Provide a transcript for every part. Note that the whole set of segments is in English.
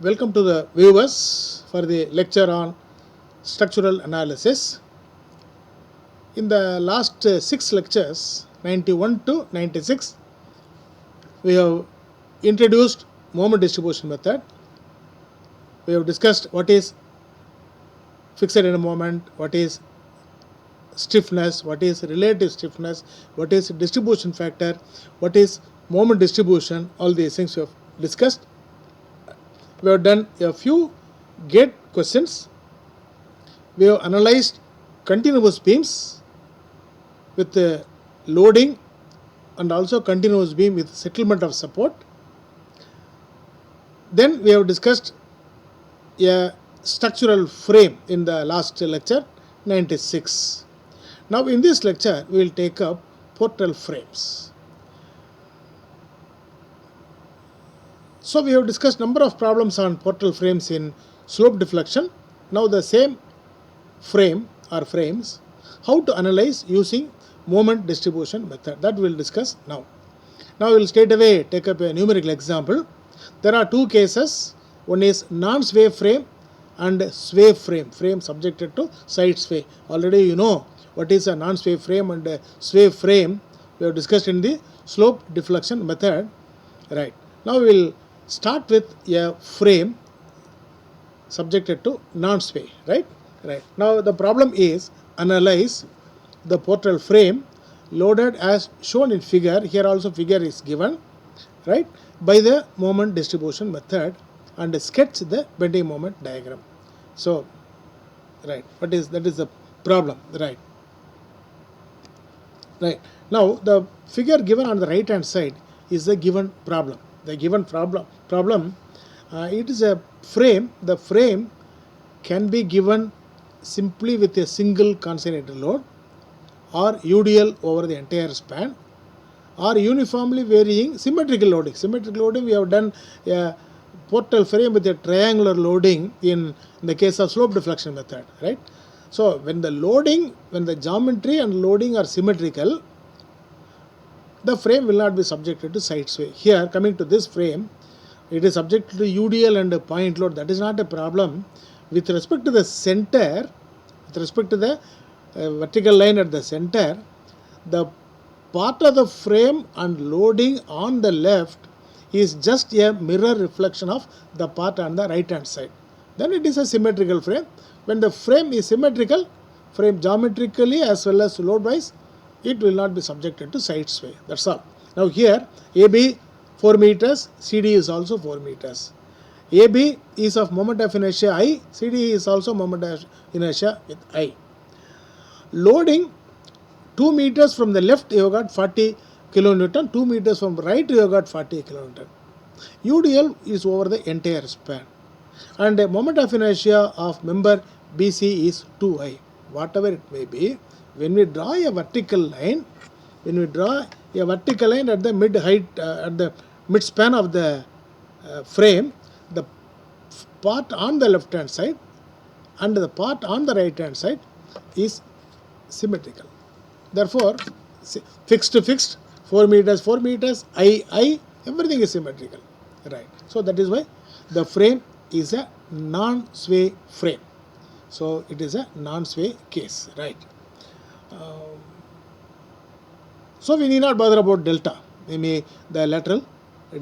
Welcome to the viewers for the lecture on structural analysis. In the last 6 lectures, 91 to 96, we have introduced moment distribution method. We have discussed what is fixed end moment, what is stiffness, what is relative stiffness, what is distribution factor, what is moment distribution. All these things we have discussed. We have done a few gate questions. We have analyzed continuous beams with loading and also continuous beam with settlement of support. Then we have discussed a structural frame in the last lecture 96. Now in this lecture we will take up portal frames. So we have discussed number of problems on portal frames in slope deflection. Now the same frame or frames, how to analyze using moment distribution method, that we will discuss now. Now we will straight away take up a numerical example. There are two cases. One is non-sway frame and sway frame, frame subjected to side sway. Already you know what is a non-sway frame and a sway frame. We have discussed in the slope deflection method. Right. Now we will start with a frame subjected to non-sway. Right. Now the problem is analyze the portal frame loaded as shown in figure. Here also figure is given, right, by the moment distribution method, and sketch the bending moment diagram. So, right, that is the problem. Right. Now the figure given on the right hand side is the given problem. The given problem it is a frame. The frame can be given simply with a single concentrated load, or UDL over the entire span, or uniformly varying symmetrical loading. Symmetrical loading we have done a portal frame with a triangular loading in the case of slope deflection method, right? So when the geometry and loading are symmetrical, the frame will not be subjected to side sway. Here, coming to this frame, it is subjected to UDL and a point load. That is not a problem. With respect to the center, with respect to the vertical line at the center, the part of the frame and loading on the left is just a mirror reflection of the part on the right hand side. Then it is a symmetrical frame. When the frame is symmetrical, frame geometrically as well as load wise, it will not be subjected to side sway. That's all. Now here AB 4 meters, CD is also 4 meters. AB is of moment of inertia I, CD is also moment of inertia with I. Loading 2 meters from the left you have got 40 kilonewton, 2 meters from right you have got 40 kilonewton. UDL is over the entire span, and a moment of inertia of member BC is 2I. Whatever it may be, when we draw a vertical line, at the mid height, at the mid span of the frame, the part on the left hand side and the part on the right hand side is symmetrical. Therefore, fixed to fixed, 4 meters, I, everything is symmetrical. Right. So that is why the frame is a non-sway frame. So it is a non-sway case. Right. So we need not bother about delta, maybe the lateral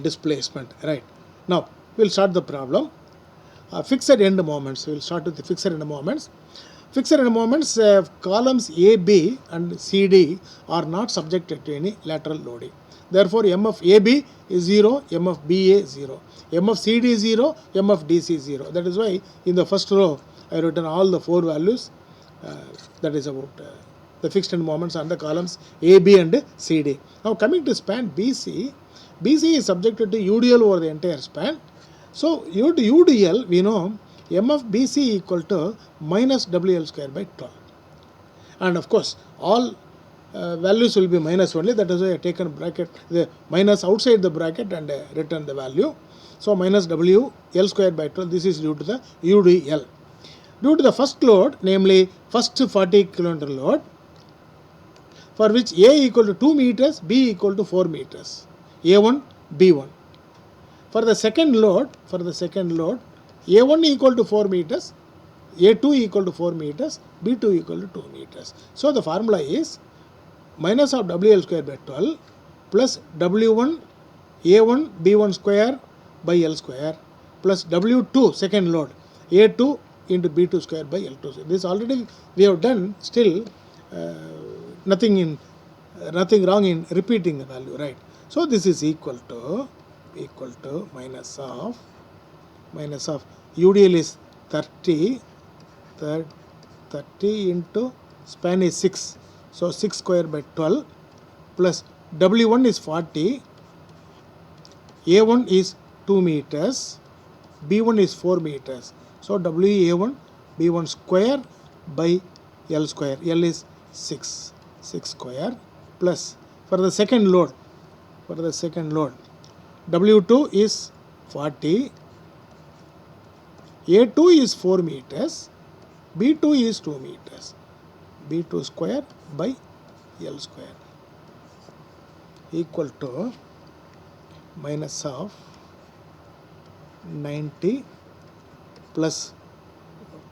displacement. Right. Now we will start the problem. Fixed end moments. We will start with the fixed end moments. Fixed end moments, columns AB and CD are not subjected to any lateral loading. Therefore, M of AB is 0, M of BA 0, M of CD 0, M of DC 0. That is why in the first row I have written all the 4 values. That is about the fixed end moments on the columns AB and CD. Now coming to span BC, BC is subjected to UDL over the entire span. So UDL, we know M of BC equal to minus WL square by 12. And of course, all values will be minus only. That is why I have taken bracket, the minus outside the bracket, and written the value. So minus WL square by 12, this is due to the UDL. Due to the first load, namely first 40 kilonewton load, for which A equal to 2 meters, B equal to 4 meters, A1, B1. For the second load, A1 equal to 4 meters, A2 equal to 4 meters, B2 equal to 2 meters. So the formula is minus of WL square by 12 plus W1 A1 B1 square by L square plus W2 second load A2 into B2 square by L2. This already we have done. Still nothing wrong in repeating the value, right? So this is equal to minus of UDL is 30 into span is 6, so 6 square by 12 plus W1 is 40, A1 is 2 meters, B1 is 4 meters, so WA1 B1 square by L square, L is 6 square plus for the second load W2 is 40, A2 is 4 meters, B2 is 2 meters, B2 square by L square equal to minus of 90 plus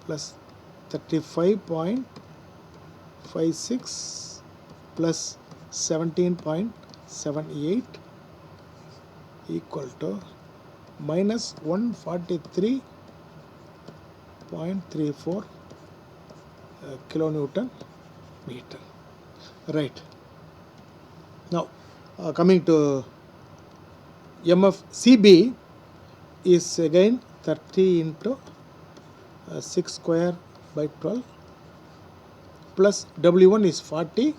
35.56 plus 17.78 equal to minus 143.34 kilonewton meter. Right. Now coming to MFCB is again 30 into 6 square by 12 plus W1 is 40,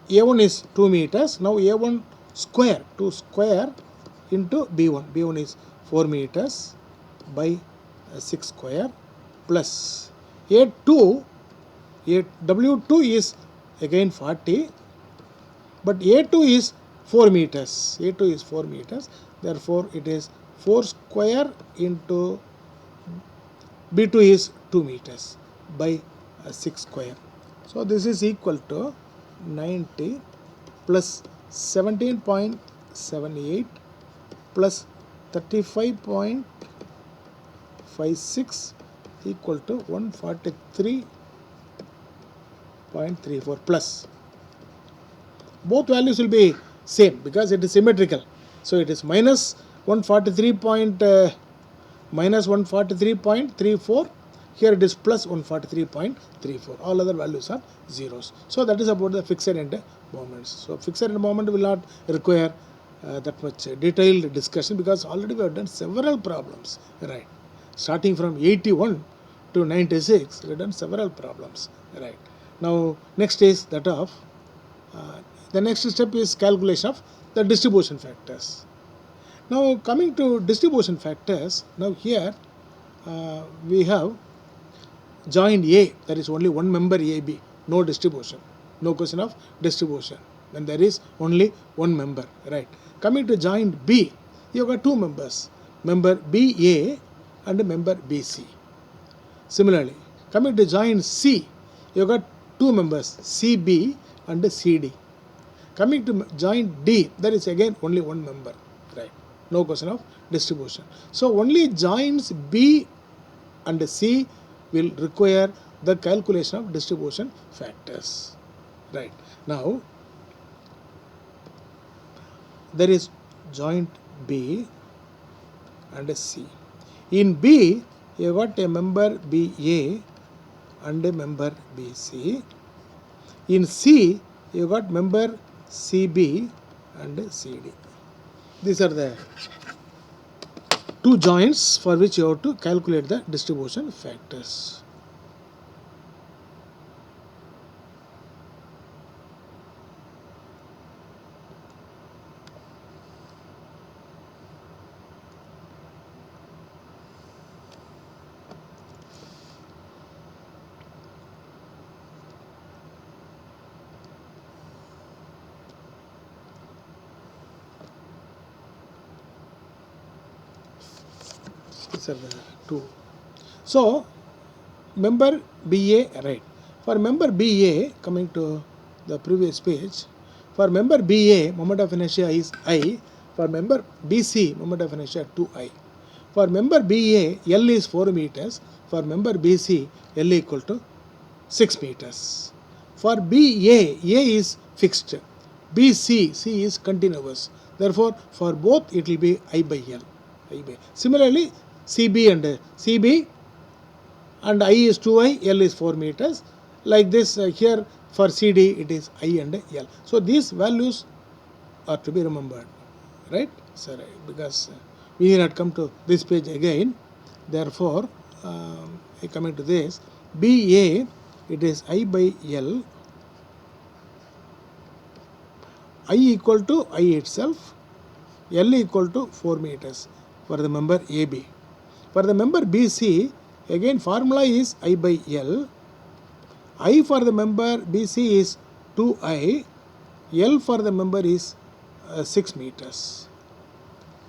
A1 is 2 meters. Now A1 square, 2 square into B1, B1 is 4 meters by 6 square plus W2 is again 40, but A2 is 4 meters, therefore it is 4 square into B2 is 2 meters by 6 square. So this is equal to 90 plus 17.78 plus 35.56 equal to 143.34 plus. Both values will be same because it is symmetrical. So it is minus 143.34. Here it is plus 143.34. All other values are zeros. So that is about the fixed end moments. So fixed end moment will not require that much detailed discussion because already we have done several problems. Right. Starting from 81 to 96, we have done several problems. Right. Now next is that of the next step is calculation of the distribution factors. Now coming to distribution factors, now here we have joint A, there is only one member AB, no distribution, no question of distribution when there is only one member, right. Coming to joint B, you have got two members, member BA and member BC. Similarly, coming to joint C, you have got two members, CB and CD. Coming to joint D, there is again only one member, right. No question of distribution. So only joints B and C will require the calculation of distribution factors, right. Now there is joint B and C. In B, you got a member BA and a member BC. In C, you got member CB and CD. These are the two joints for which you have to calculate the distribution factors. These are the two. So member BA, right. For member BA, coming to the previous page, for member BA, moment of inertia is I. For member BC, moment of inertia 2I. For member BA, L is 4 meters. For member BC, L equal to 6 meters. For BA, A is fixed. BC, C is continuous. Therefore, for both it will be I by L. Similarly, CB and I is 2I, L is 4 meters. Like this, here for CD it is I and L. So these values are to be remembered, right? So, because we need not come to this page again. Therefore, coming to this, BA, it is I by L. I equal to I itself, L equal to 4 meters for the member AB. For the member BC, again formula is I by L. I for the member BC is 2I, L for the member is 6 meters.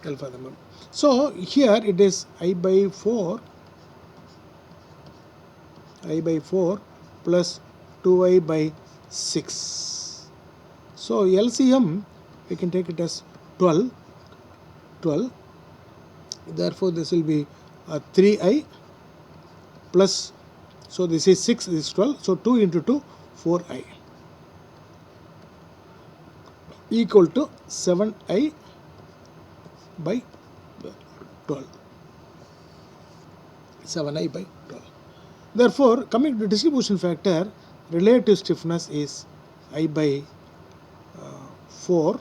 L for the member. So here it is I by 4 plus 2I by 6. So LCM we can take it as 12. Therefore this will be 3I plus, so this is 6, this is 12, so 2 into 2, 4I equal to 7I by 12. 7I by 12. Therefore, coming to distribution factor, relative stiffness is I by 4.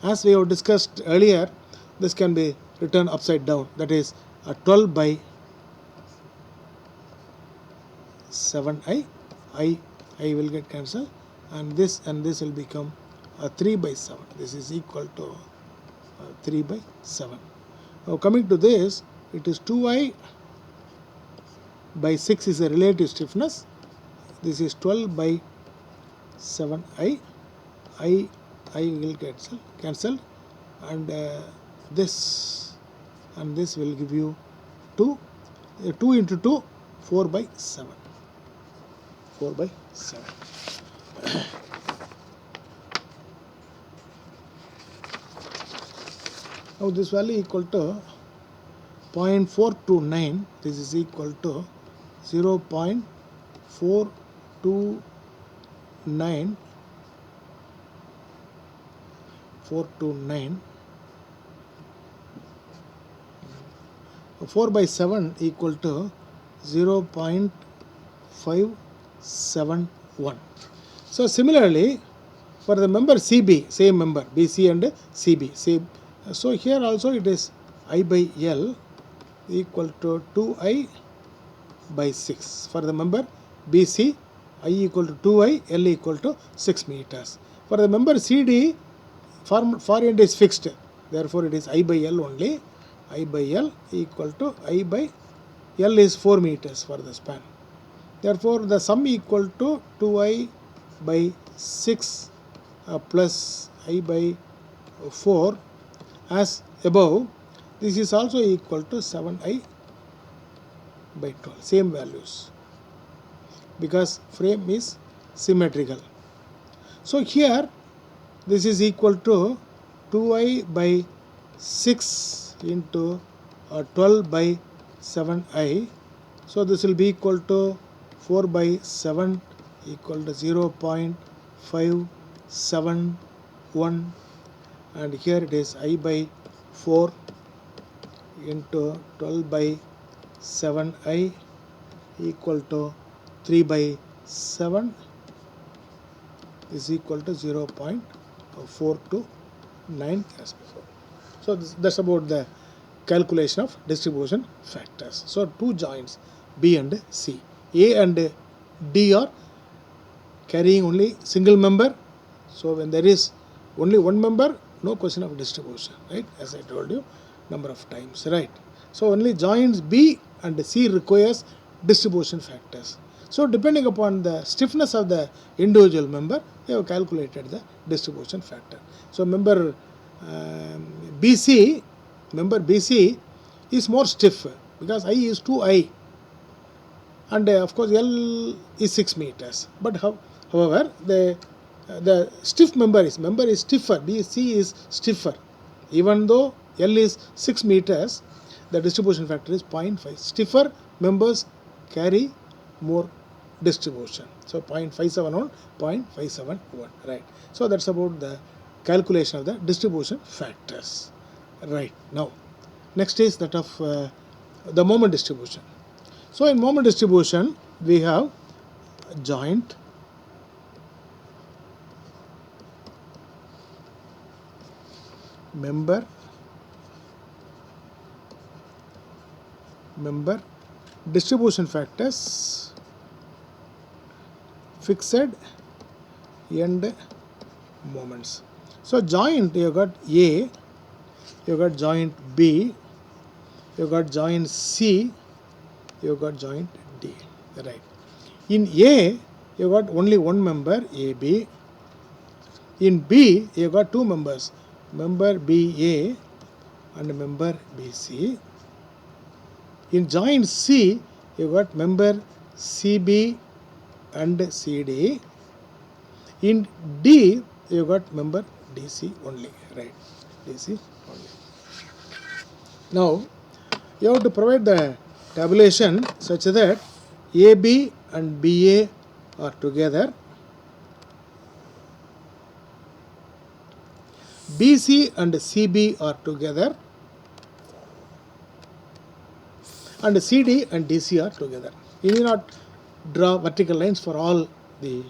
As we have discussed earlier, this can be written upside down, that is 12 by 7I, I will get cancelled, and this will become 3 by 7. This is equal to 3 by 7. Now coming to this, it is 2I by 6 is a relative stiffness. This is 12 by 7I. I will get cancelled, and this will give you 2. 2 into 2, 4 by 7. 4 by 7. Now this value equal to 0.429. This is equal to 0.429. 4 by 7 equal to 0.571. So similarly, for the member CB, same member BC and CB, same. So here also it is I by L equal to 2I by 6. For the member BC, I equal to 2I, L equal to 6 meters. For the member CD, far end is fixed. Therefore it is I by L only. I by L equal to I by L is 4 meters for the span. Therefore the sum equal to 2I by 6 plus I by 4 as above. This is also equal to 7I by 12. Same values, because frame is symmetrical. So here this is equal to 2I by 6 into 12 by 7I. So this will be equal to 4 by 7 equal to 0.571, and here it is I by 4 into 12 by 7I equal to 3 by 7 is equal to 0.429 as before. So that's about the calculation of distribution factors. So two joints B and C. A and D are carrying only single member. So when there is only one member, no question of distribution, right? As I told you number of times, right? So only joints B and C requires distribution factors. So depending upon the stiffness of the individual member, we have calculated the distribution factor. So member BC is more stiff because I is 2I, and of course L is 6 meters. But however, the stiff member is stiffer. BC is stiffer, even though L is 6 meters, the distribution factor is 0.5. Stiffer members carry more distribution. So 0.571, 0.571, right. So that's about the calculation of the distribution factors. Right. Now, next is that of the moment distribution. So in moment distribution, we have joint, member, distribution factors, fixed end moments. So joint, you got A, you got joint B, you got joint C, you got joint D, right. In A, you got only one member, AB. In B, you got two members, member BA and member BC. In joint C, you got member CB and CD. In D, you got member DC only, right? DC only. Now, you have to provide the tabulation such that AB and BA are together, BC and CB are together, and CD and DC are together. You need not draw vertical lines for all the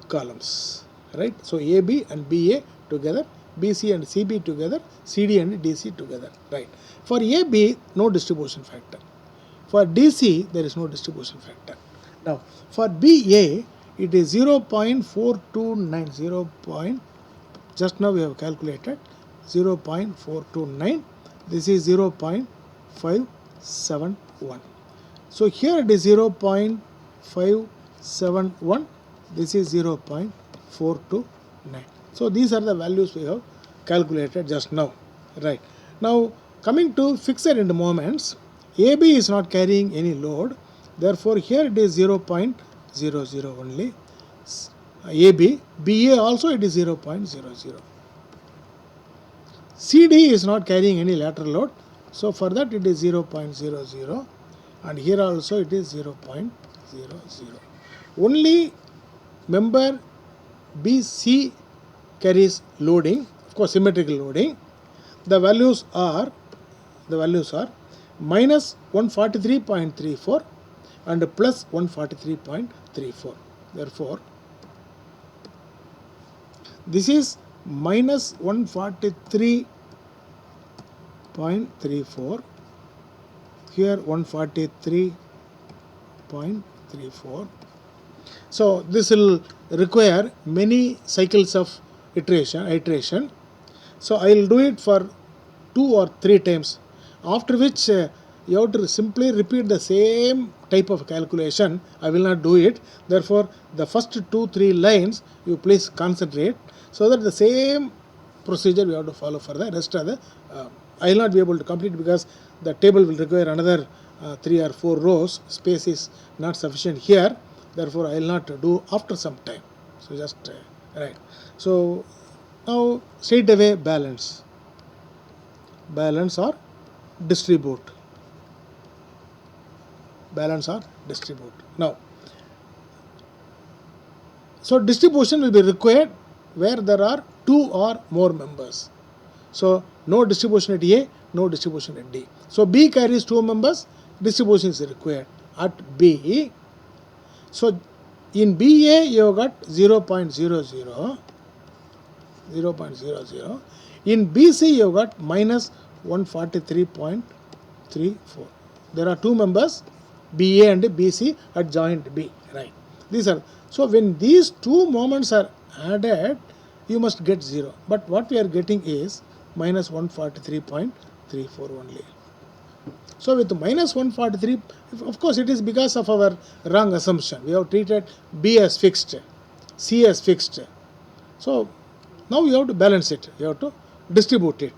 columns, right? So AB and BA together, BC and CB together, CD and DC together, right? For AB, no distribution factor. For DC, there is no distribution factor. Now, for BA, it is 0.429, 0. Just now we have calculated 0.429. This is 0.571. So here it is 0.571. This is 0.429. So these are the values we have calculated just now, right? Now coming to fixed end moments, AB is not carrying any load, therefore here it is 0.00 only. AB, BA also it is 0.00. CD is not carrying any lateral load, so for that it is 0.00, and here also it is 0.00. Only member BC carries loading, of course symmetrical loading. The values are minus 143.34 and plus 143.34. Therefore, this is minus 143.34, here 143.34. So this will require many cycles of iteration. So I will do it for 2 or 3 times, after which you have to simply repeat the same type of calculation. I will not do it. Therefore, the first 2-3 lines you please concentrate, so that the same procedure we have to follow for the rest of the. I will not be able to complete because the table will require another 3 or 4 rows. Space is not sufficient here. Therefore, I will not do after some time. So just right. So now straight away balance or distribute. Balance or distribute. Now, so distribution will be required where there are 2 or more members. So no distribution at A, no distribution at D. So B carries 2 members, distribution is required at B. So in BA you got 0.00, in BC you got minus 143.34. There are 2 members, BA and BC at joint B, right? These are, so when these 2 moments are added, you must get 0. But what we are getting is minus 143.34 only. So with minus 143, of course it is because of our wrong assumption. We have treated B as fixed, C as fixed. So now you have to balance it, you have to distribute it,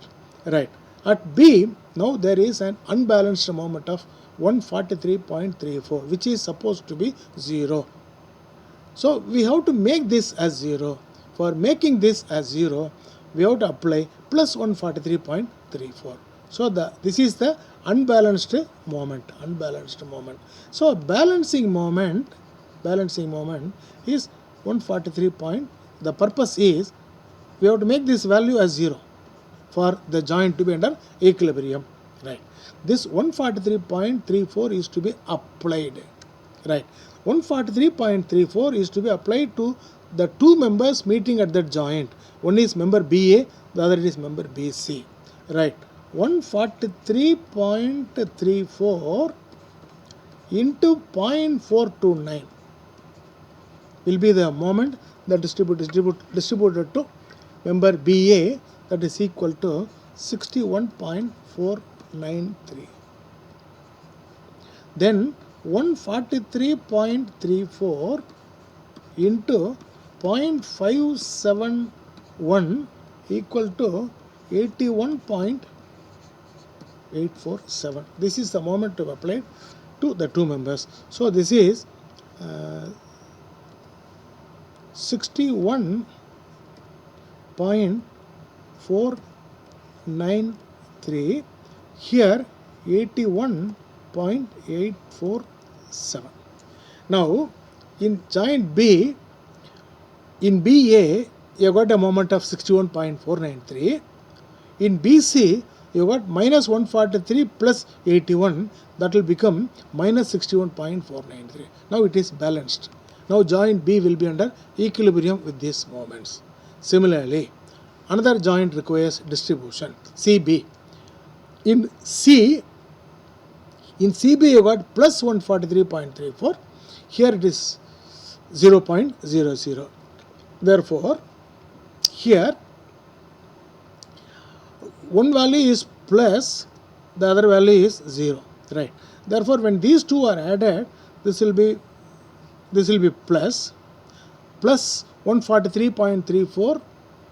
right? At B, now there is an unbalanced moment of 143.34, which is supposed to be 0. So we have to make this as 0. For making this as 0, we have to apply plus 143.34. So this is the unbalanced moment. So balancing moment is 143 point. The purpose is we have to make this value as 0 for the joint to be under equilibrium. Right. This 143.34 is to be applied. Right. 143.34 is to be applied to the two members meeting at that joint. One is member BA, the other is member BC. Right. 143.34 into 0.429 will be the moment that distributed to member BA, that is equal to 61.493. Then 143.34 into 0.571 equal to 81.847. This is the moment to apply to the two members. So this is 61.493, here 81.847. Now in joint B, in BA you got a moment of 61.493. In BC you got minus 143 plus 81, that will become minus 61.493. Now it is balanced. Now joint B will be under equilibrium with these moments. Similarly, another joint requires distribution, CB. In CB you got plus 143.34, here it is 0.00. Therefore, here one value is plus, the other value is 0. Right. Therefore, when these two are added, this will be plus 143.34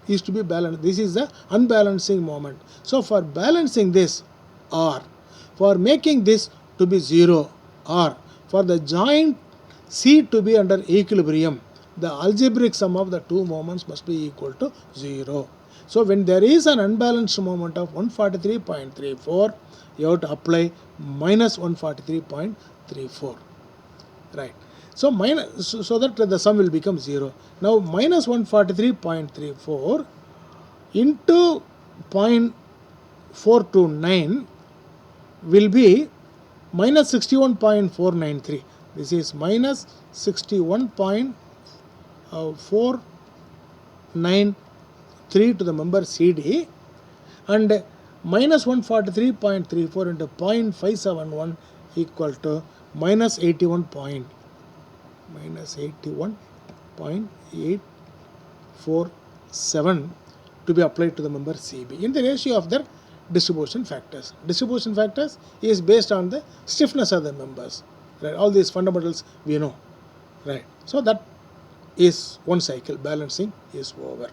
is to be balanced. This is the unbalancing moment. So for balancing this, or for making this to be 0, or for the joint C to be under equilibrium, the algebraic sum of the two moments must be equal to 0. So when there is an unbalanced moment of 143.34, you have to apply minus 143.34. Right. So that the sum will become 0. Now minus 143.34 into 0.429 will be minus 61.493. This is minus 61.493 to the member CD, and minus 143.34 into 0.571 equal to minus 81.847 to be applied to the member CB in the ratio of their distribution factors. Distribution factors is based on the stiffness of the members. Right. All these fundamentals we know. Right. So that is one cycle. Balancing is over.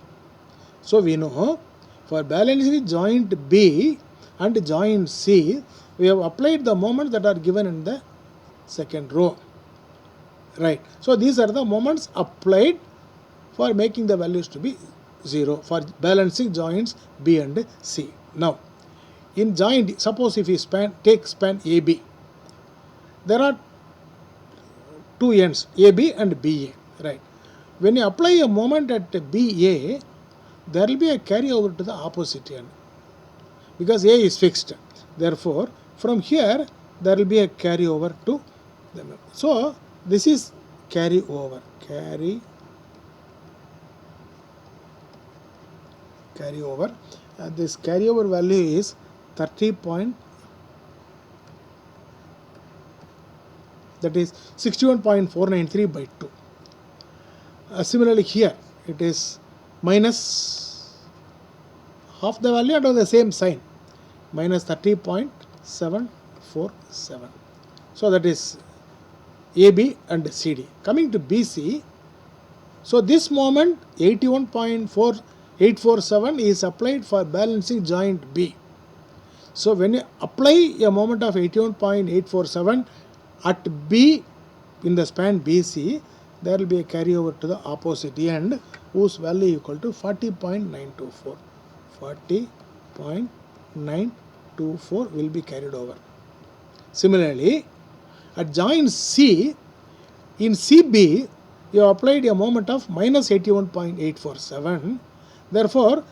So we know for balancing joint B and joint C, we have applied the moments that are given in the second row. Right. So these are the moments applied for making the values to be 0 for balancing joints B and C. Now, in joint, suppose if you take span AB, there are two ends, AB and BA. Right. When you apply a moment at BA, there will be a carryover to the opposite end because A is fixed. Therefore, from here there will be a carryover to the member. So this is carryover. Carryover. This carryover value is 30 point. That is 61.493 by 2. Similarly here it is minus half the value and the same sign, minus 30.747. So that is AB and CD. Coming to BC, so this moment 81.4847 is applied for balancing joint B. So when you apply a moment of 81.847 at B in the span BC, there will be a carryover to the opposite end whose value equal to 40.924. 40.924 will be carried over. Similarly, at joint C, in CB, you have applied a moment of minus 81.847. Therefore,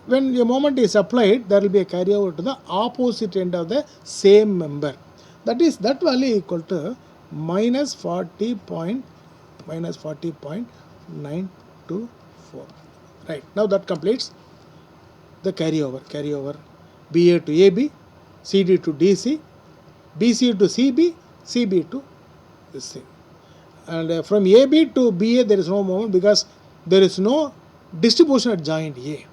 when a moment is applied, there will be a carryover to the opposite end of the same member. That is, that value equal to minus 40.924. Right. Now that completes the carryover. BA to AB, CD to DC, BC to CB, CB to this thing. And from AB to BA there is no moment because there is no distribution at joint A.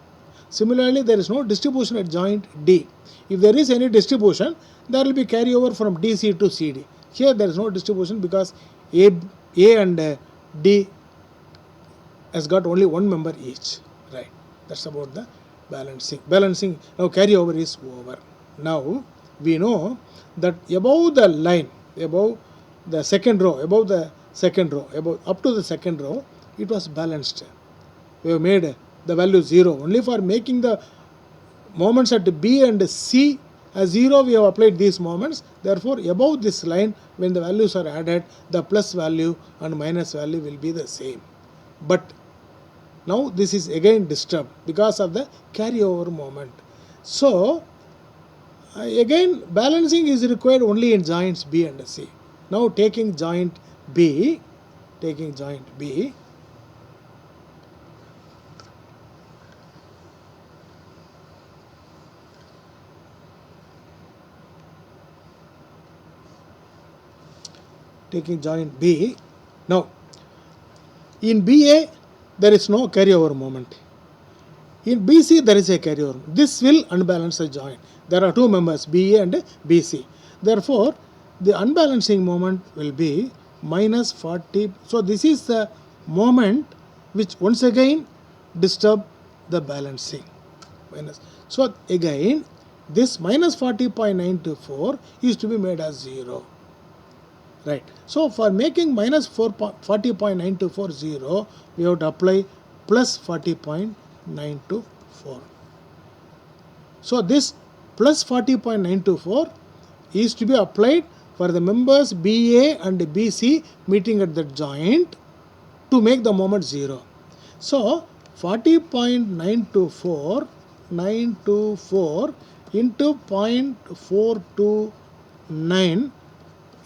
Similarly, there is no distribution at joint D. If there is any distribution, there will be carryover from DC to CD. Here there is no distribution because A and D has got only one member each. Right. That's about the balancing. Now carryover is over. Now we know that above the line, above the second row, up to the second row, it was balanced. We have made the value 0. Only for making the moments at B and C as 0, we have applied these moments. Therefore, above this line, when the values are added, the plus value and minus value will be the same. But now this is again disturbed because of the carryover moment. So, again balancing is required only in joints B and C. Now taking joint B, now in BA there is no carryover moment. In BC there is a carryover. This will unbalance the joint. There are two members, BA and BC. Therefore, the unbalancing moment will be minus 40. So this is the moment which once again disturb the balancing. So again, this minus 40.924 is to be made as 0. Right. So for making minus 40.924 0, we have to apply plus 40.924. So this plus 40.924 is to be applied for the members BA and BC meeting at the joint to make the moment 0. So 40.924 into 0.429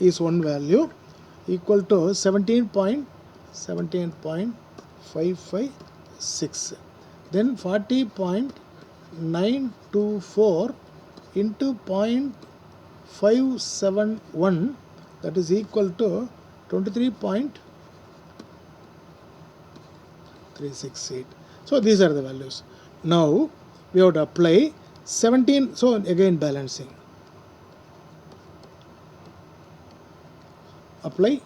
is one value equal to 17.556. Then 40.924 into 0.571, that is equal to 23.368. So these are the values. Now we have to apply 17. So again balancing. Apply.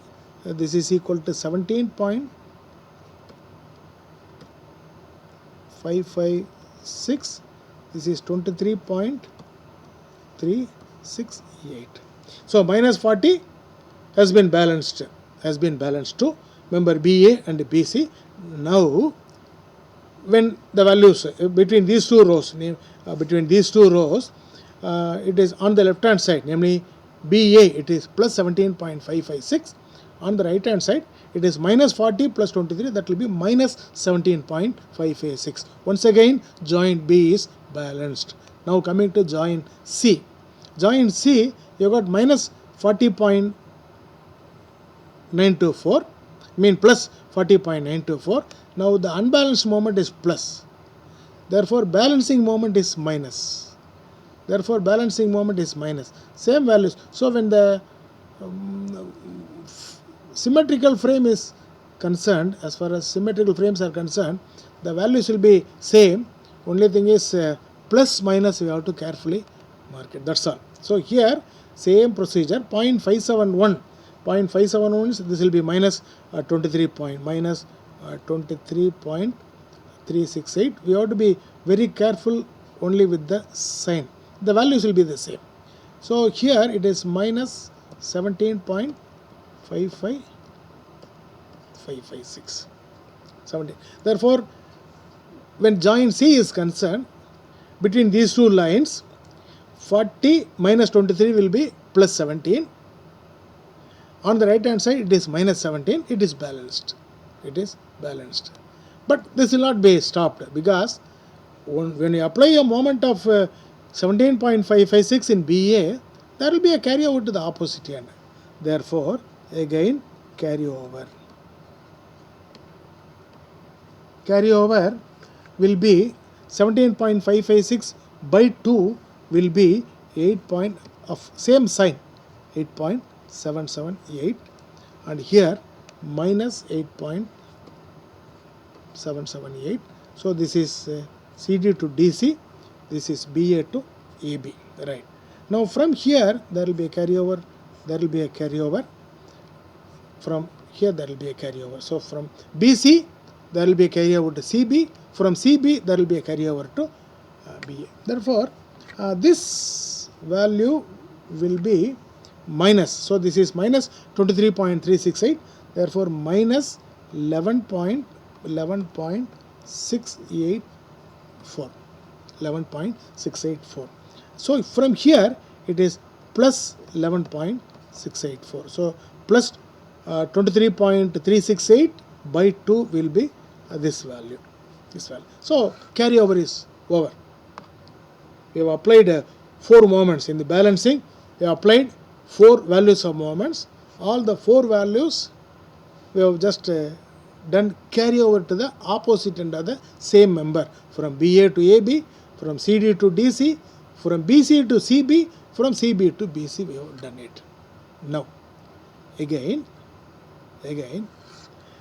This is equal to 17.556. This is 23.368. So minus 40 has been balanced to member BA and BC. Now when the values between these two rows, it is on the left hand side, namely BA, it is plus 17.556. On the right hand side, it is minus 40 plus 23, that will be minus 17.556. Once again, joint B is balanced. Now coming to joint C. Joint C, you got minus 40.924, plus 40.924. Now the unbalanced moment is plus. Therefore, balancing moment is minus. Same values. So when the symmetrical frame is concerned, as far as symmetrical frames are concerned, the values will be same. Only thing is plus minus we have to carefully mark it. That's all. So here same procedure. 0.571 is this will be minus 23.368. We have to be very careful only with the sign. The values will be the same. So here it is minus 17.556. Therefore, when joint C is concerned, between these two lines, 40 minus 23 will be plus 17. On the right hand side it is minus 17. It is balanced. It is balanced. But this will not be stopped, because when you apply a moment of 17.556 in BA, there will be a carryover to the opposite end. Therefore, again carryover. Carryover will be 17.556 by 2 will be 8 point of same sign, 8.778, and here minus 8.778. So this is CD to DC, this is BA to AB, right. Now from here there will be a carryover, from here there will be a carryover. So from BC there will be a carryover to CB, from CB there will be a carryover to BA. Therefore this value will be minus, so this is minus 23.368, therefore minus 11.684. So from here it is plus 11.684. So plus 23.368 by 2 will be this value. So carryover is over. We have applied 4 moments in the balancing. We have applied 4 values of moments. All the 4 values we have just done carryover to the opposite end of the same member, from BA to AB, from CD to DC, from BC to CB, from CB to BC. We have done it. Now again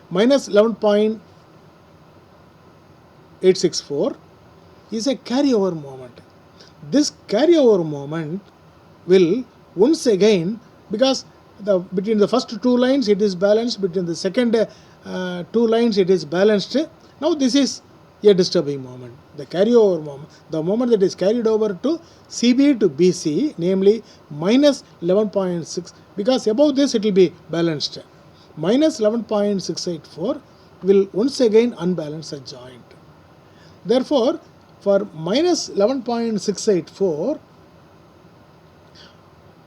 minus 11.864 is a carryover moment. This carryover moment will once again, because between the first 2 lines it is balanced, between the second 2 lines it is balanced. Now this is a disturbing moment, the carryover moment, the moment that is carried over to CB to BC, namely minus 11.6, because above this it will be balanced. Minus 11.684 will once again unbalance a joint. Therefore, for minus 11.684,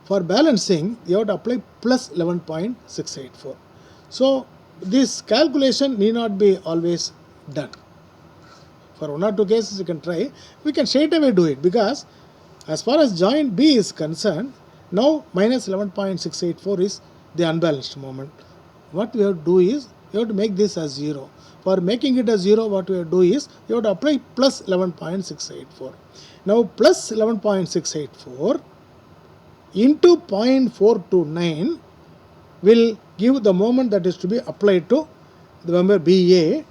for balancing you have to apply plus 11.684. So this calculation need not be always done. For 1 or 2 cases you can try. We can straight away do it, because as far as joint B is concerned, now minus 11.684 is the unbalanced moment. What we have to do is, you have to make this as 0. For making it as 0, what we have to do is, you have to apply plus 11.684. Now plus 11.684 into 0.429 will give the moment that is to be applied to the member BA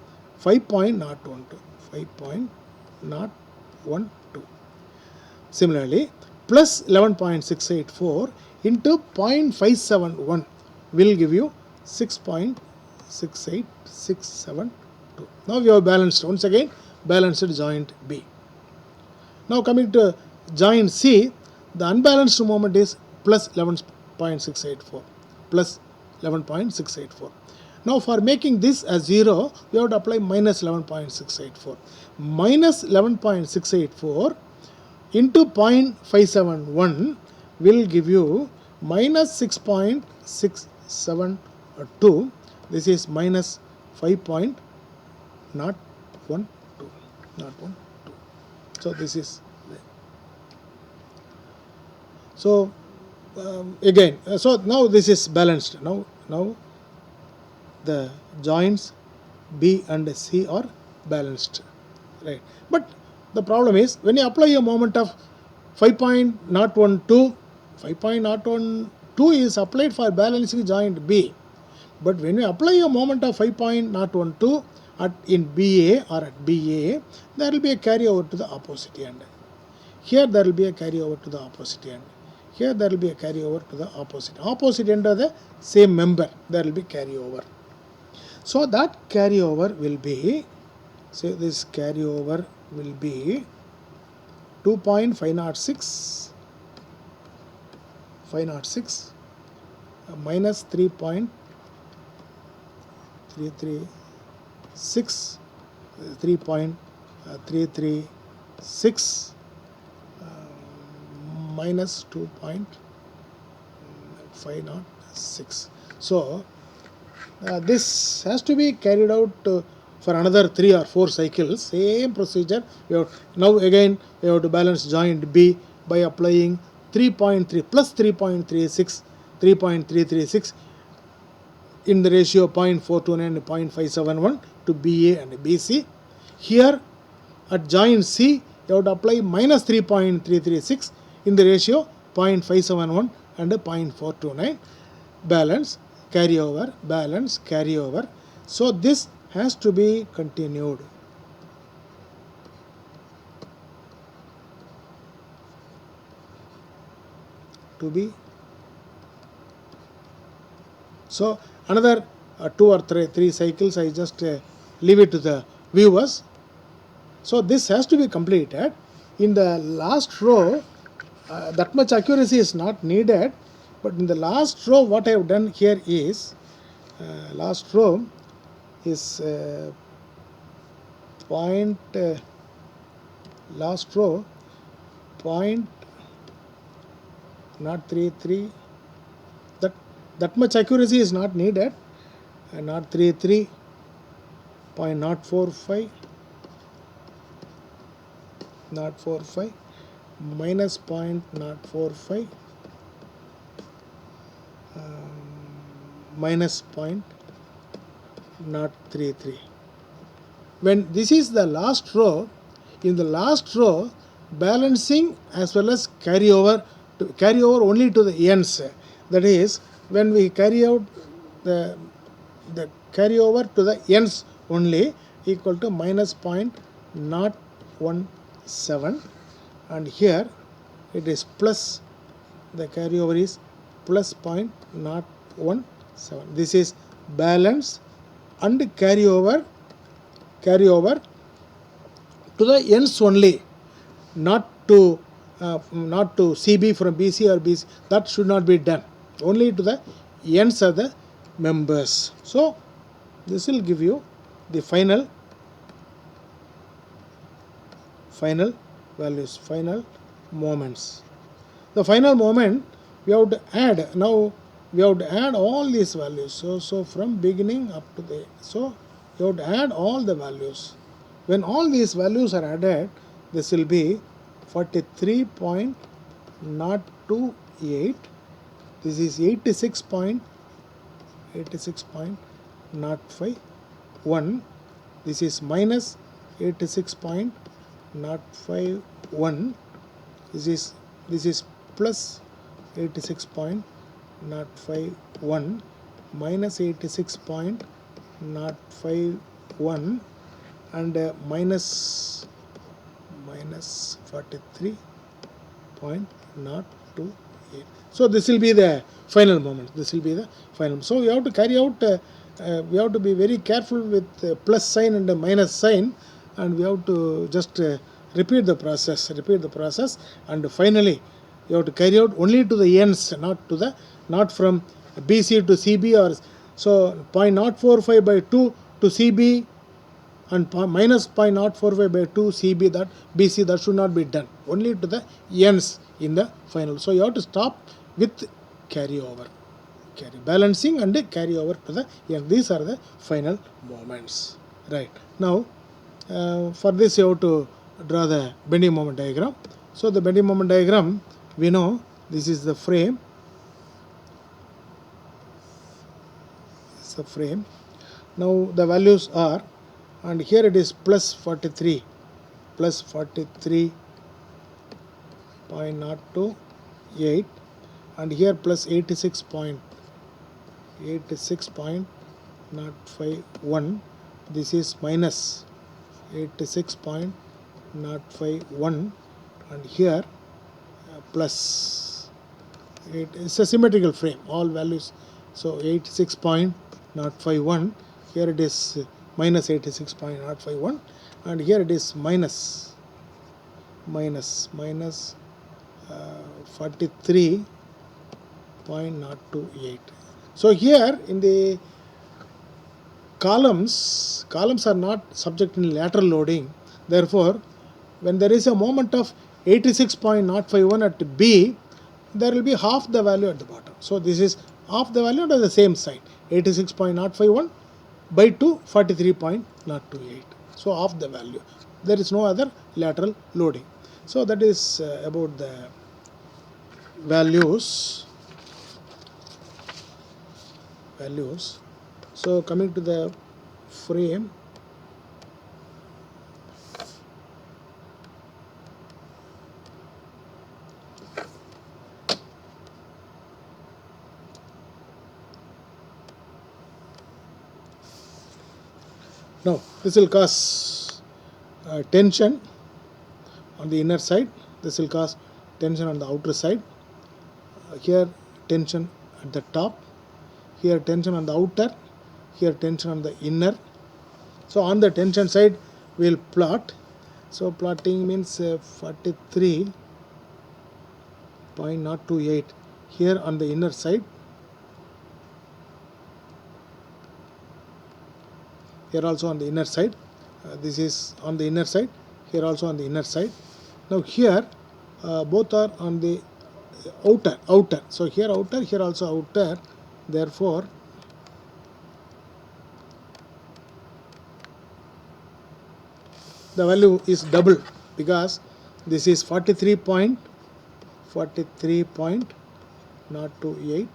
5.012. 5.012. Similarly, plus 11.684 into 0.571 will give you 6.68672. Now we have balanced, once again balanced joint B. Now coming to joint C, the unbalanced moment is plus 11.684. Plus 11.684. Now for making this as 0, we have to apply minus 11.684. Minus 11.684 into 0.571 will give you minus 6.672. This is minus 5.012. So this is so again. So now this is balanced. Now the joints B and C are balanced, right? But the problem is, when you apply a moment of 5.012, 5.012 is applied for balancing joint B. But when you apply a moment of 5.012 in BA or at BA, there will be a carryover to the opposite end. Here there will be a carryover to the opposite end. Here there will be a carryover to the opposite end of the same member. There will be carryover. So that carryover will be, say this carryover will be 2.506 minus 3.336 minus 2.506. So this has to be carried out for another 3 or 4 cycles. Same procedure. Now again we have to balance joint B by applying 3.3 plus 3.336 in the ratio 0.429 and 0.571 to BA and BC. Here at joint C you have to apply minus 3.336 in the ratio 0.571 and 0.429. Balance, carryover, balance, carryover. So this has to be continued. So another 2 or 3 cycles, I just leave it to the viewers. So this has to be completed. In the last row, that much accuracy is not needed, but in the last row what I have done here is, last row is last row point not 33, that much accuracy is not needed, not 33.045, not 45 minus 0.045 minus 0.033. When this is the last row, in the last row balancing as well as carry over only to the ends. That is, when we carry out the carry over to the ends only, equal to minus 0.017, and here it is plus, the carryover is plus 0.017. This is balance and carryover to the ends only, not to CB from BC or BC. That should not be done. Only to the ends of the members. So this will give you the final values, final moments. The final moment we have to add. Now we have to add all these values. So from beginning up to the, so you have to add all the values. When all these values are added, this will be 43.028. This is 86.051. This is minus 86.051. This is plus 86.051 minus 86.051 and minus 43.028. So this will be the final moment. This will be the final. So we have to carry out. We have to be very careful with plus sign and minus sign, and we have to just repeat the process, and finally you have to carry out only to the ends, not from BC to CB, or so 0.045 by 2 to CB and minus 0.045 by 2 CB, that BC, that should not be done. Only to the ends in the final. So you have to stop with carryover, balancing and carryover to the end. These are the final moments. Right. Now for this you have to draw the bending moment diagram. So the bending moment diagram, we know this is the frame. It's the frame. Now the values are, and here it is plus 43.028, and here plus 86.051. This is minus 86.051, and here plus. It is a symmetrical frame, all values. So 86.051, here it is minus 86.051, and here it is minus 43.028. So here in the columns are not subject to lateral loading. Therefore, when there is a moment of 86.051 at B, there will be half the value at the bottom. So this is half the value on the same side, 86.051 by 2, 43.028. So half the value. There is no other lateral loading. So that is about the values. So coming to the frame. Now this will cause tension on the inner side. This will cause tension on the outer side. Here tension at the top. Here tension on the outer. Here tension on the inner. So on the tension side we will plot. So plotting means 43.028 here on the inner side. Here also on the inner side. This is on the inner side. Here also on the inner side. Now here both are on the outer. So here outer, here also outer. Therefore the value is double, because this is 43.028.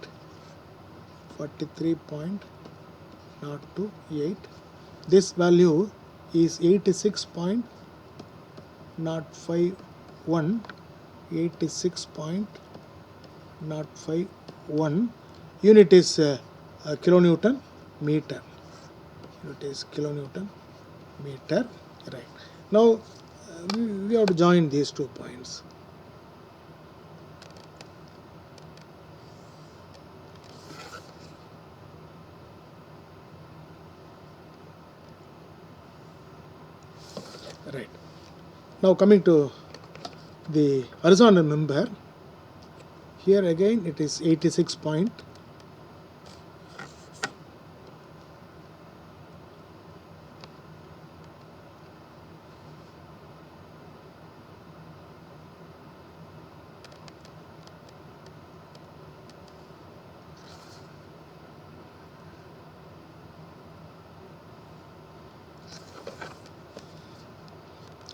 This value is 86.051. 86.051. Unit is kilonewton meter. Unit is kilonewton meter. Right. Now we have to join these 2 points. Right. Now coming to the horizontal member, here again it is 86 point.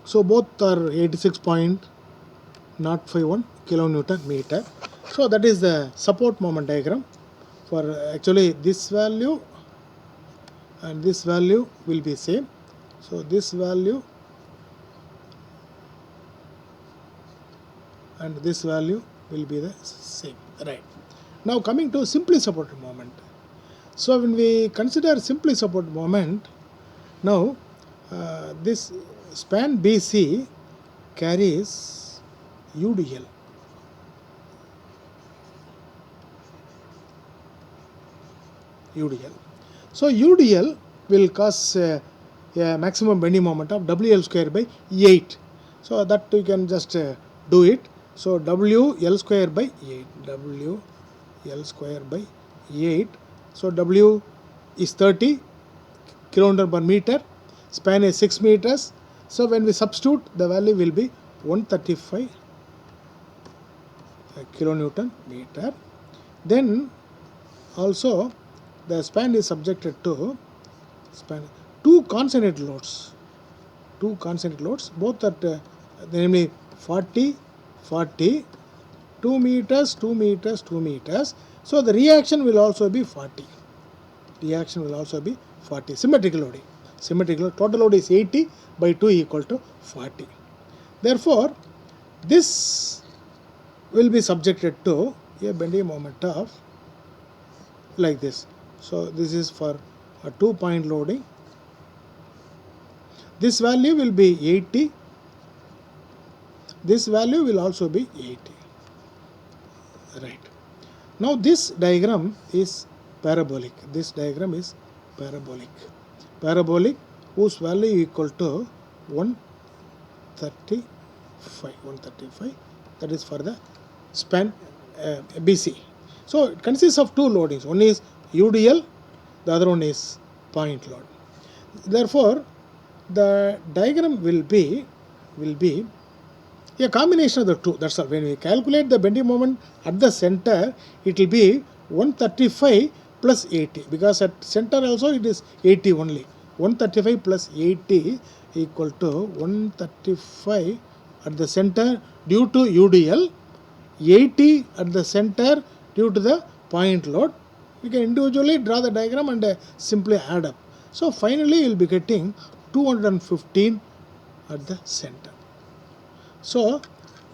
So both are 86.051 kilonewton meter. So that is the support moment diagram for actually this value and this value will be same. So this value and this value will be the same. Right. Now coming to simply supported moment. So when we consider simply supported moment, now this span BC carries UDL. So UDL will cause a maximum bending moment of WL square by 8. So that you can just do it. So WL square by 8. WL square by 8. So W is 30 kilonewton per meter. Span is 6 meters. So when we substitute, the value will be 135 kilonewton meter. Then also the span is subjected to two concentrated loads. Both at namely 40, 40, 2 meters, 2 meters, 2 meters. So the reaction will also be 40. Symmetrical loading. Total load is 80 by 2 equal to 40. Therefore, this will be subjected to a bending moment of like this. So this is for a 2-point loading. This value will be 80. This value will also be 80. Right. Now this diagram is parabolic. Parabolic whose value equal to 135. That is for the span BC. So it consists of two loadings. One is UDL, the other one is point load. Therefore, the diagram will be A combination of the two, that's all. When we calculate the bending moment at the center, it will be 135 plus 80, because at center also it is 80 only. 135 plus 80 equal to 135 at the center due to UDL, 80 at the center due to the point load. We can individually draw the diagram and simply add up. So finally you will be getting 215 at the center. So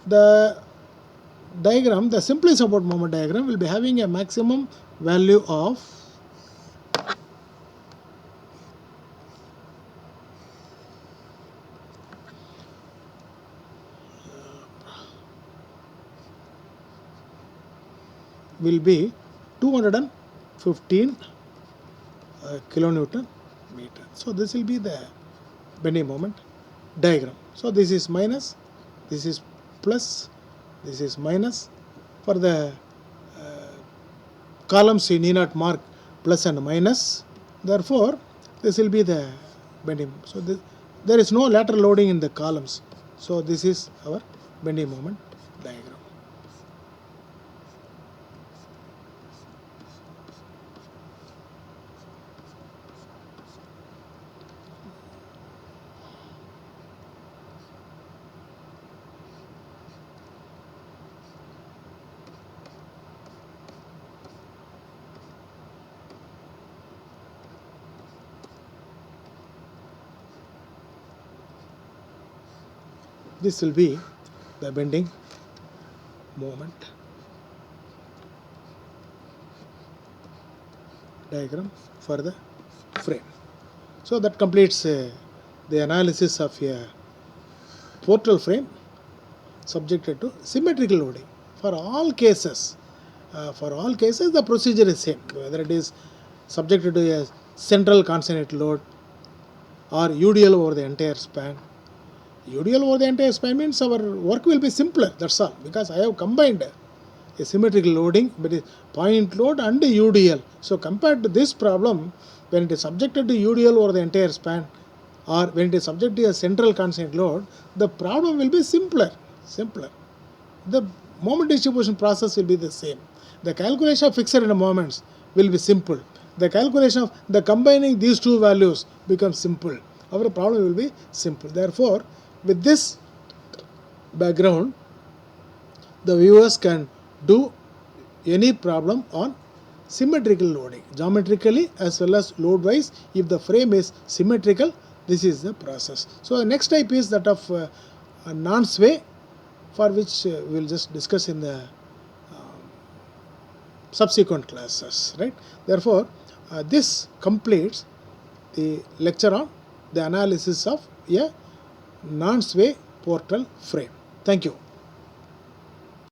the diagram, the simply support moment diagram, will be having a maximum value of will be 215 kilonewton meter. So this will be the bending moment diagram. So this is minus, this is plus, this is minus. For the columns you need not mark plus and minus. Therefore this will be the bending. So there is no lateral loading in the columns. So this is our bending moment diagram. This will be the bending moment diagram for the frame. So that completes the analysis of a portal frame subjected to symmetrical loading. For all cases, the procedure is same, whether it is subjected to a central consonant load or UDL over the entire span. UDL over the entire span means our work will be simpler, that's all, because I have combined a symmetrical loading, but a point load and UDL. So compared to this problem, when it is subjected to UDL over the entire span or when it is subject to a central constant load, the problem will be simpler. The moment distribution process will be the same. The calculation of fixed moments will be simple. The calculation of the combining these two values becomes simple. Our problem will be simple. Therefore, with this background, the viewers can do any problem on symmetrical loading, geometrically as well as load wise. If the frame is symmetrical, this is the process. So the next type is that of a non-sway, for which we will just discuss in the subsequent classes, right? Therefore, this completes the lecture on the analysis of a non-sway portal frame. Thank you.